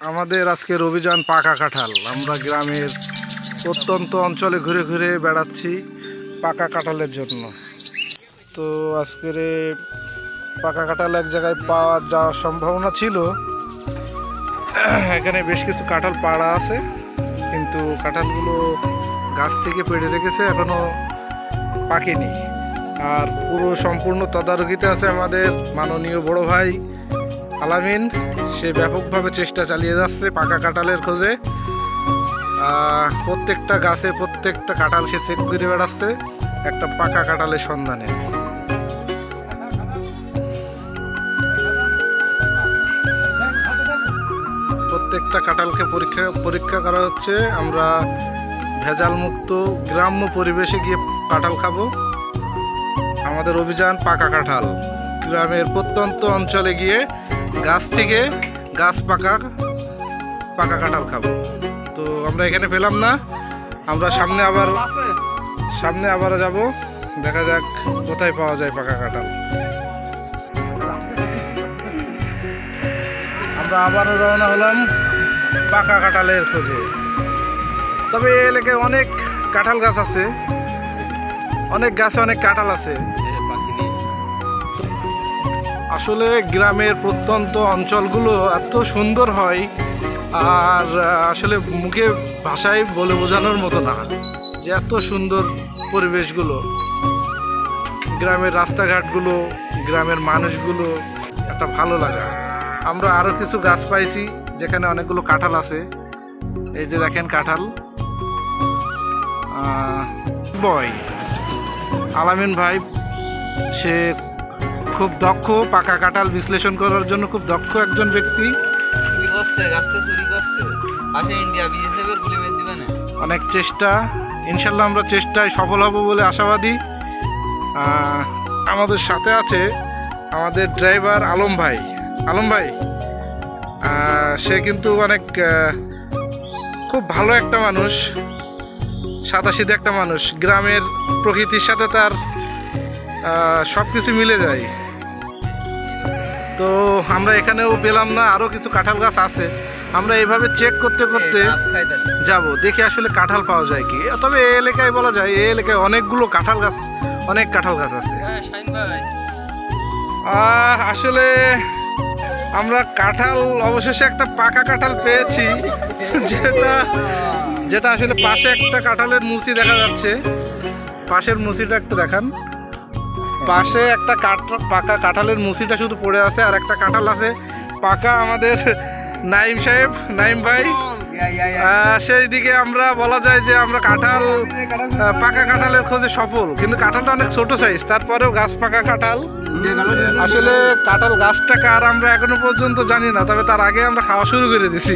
আমাদের আজকের অভিযান পাকা কাঁঠাল। আমরা গ্রামের প্রত্যন্ত অঞ্চলে ঘুরে ঘুরে বেড়াচ্ছি পাকা কাঁঠালের জন্য। তো আজকের পাকা কাঁঠাল এক জায়গায় পাওয়া যাওয়ার সম্ভাবনা ছিল। এখানে বেশ কিছু কাঁঠাল পাড়া আছে, কিন্তু কাঁঠালগুলো গাছ থেকে পেড়ে রেখেছে, এখনো পাকেনি। আর পুরো সম্পূর্ণ তদারকিতে আছে আমাদের মাননীয় বড় ভাই আলামিন। সে ব্যাপকভাবে চেষ্টা চালিয়ে যাচ্ছে পাকা কাঁঠালের খোঁজে। প্রত্যেকটা গাছে প্রত্যেকটা কাঁঠাল সে চেক করে বেড়াচ্ছে একটা পাকা কাঁঠালের সন্ধানে। প্রত্যেকটা কাঁঠালকে পরীক্ষা করা হচ্ছে। আমরা ভেজাল মুক্ত গ্রাম্য পরিবেশে গিয়ে কাঁঠাল খাবো। আমাদের অভিযান পাকা কাঁঠাল। গ্রামের প্রত্যন্ত অঞ্চলে গিয়ে গাছ থেকে গাছ পাকা কাঁঠাল খাবো। তো আমরা এখানে পেলাম না, আমরা সামনে আবার যাব, দেখা যাক কোথায় পাওয়া যায় পাকা কাঁঠাল। আমরা আবারও রওনা হলাম পাকা কাঁঠালের খোঁজে। তবে এই এলাকায় অনেক কাঁঠাল গাছ আছে, অনেক গাছে অনেক কাঁঠাল আছে। আসলে গ্রামের প্রত্যন্ত অঞ্চলগুলো এত সুন্দর হয়, আর আসলে মুখে ভাষায় বলে বোঝানোর মতো না যে এত সুন্দর পরিবেশগুলো। গ্রামের রাস্তাঘাটগুলো, গ্রামের মানুষগুলো একটা ভালো লাগা। আমরা আরও কিছু গাছ পাইছি যেখানে অনেকগুলো কাঁঠাল আছে। এই যে দেখেন কাঁঠাল। বয় আলামিন ভাই, সে খুব দক্ষ, পাকা কাঁঠাল বিশ্লেষণ করার জন্য খুব দক্ষ একজন ব্যক্তি। অনেক চেষ্টা, ইনশাল্লাহ আমরা চেষ্টায় সফল হব বলে আশাবাদী। আমাদের সাথে আছে আমাদের ড্রাইভার আলম ভাই। সে কিন্তু অনেক খুব ভালো একটা মানুষ, সাদাসিধে একটা মানুষ। গ্রামের প্রকৃতির সাথে তার সব কিছু মিলে যায়। তো আমরা এখানেও পেলাম না, আরও কিছু কাঁঠাল গাছ আছে। আমরা এইভাবে চেক করতে করতে যাব, দেখি আসলে কাঁঠাল পাওয়া যায় কি। তবে এই এলাকায় বলা যায় এই এলাকায় অনেকগুলো কাঁঠাল গাছ আছে। আসলে আমরা কাঁঠাল অবশেষে একটা পাকা কাঁঠাল পেয়েছি, যেটা আসলে পাশে একটা কাঁঠালের মুচি দেখা যাচ্ছে। পাশের মুচিটা একটু দেখান। পাশে একটা পাকা কাঁঠালের মুচিটা শুধু পড়ে আছে, আর একটা কাঁঠাল আছে পাকা। আমাদের নাইম ভাই, সেই দিকে আমরা বলা যায় যে আমরা পাকা কাঁঠালের খোঁজে সফল। কিন্তু কাঁঠালটা অনেক ছোট সাইজ, তারপরেও গাছ পাকা কাঁঠাল। আসলে কাঁঠাল গাছটা কার আমরা এখনো পর্যন্ত জানি না, তবে তার আগে আমরা খাওয়া শুরু করে দিছি।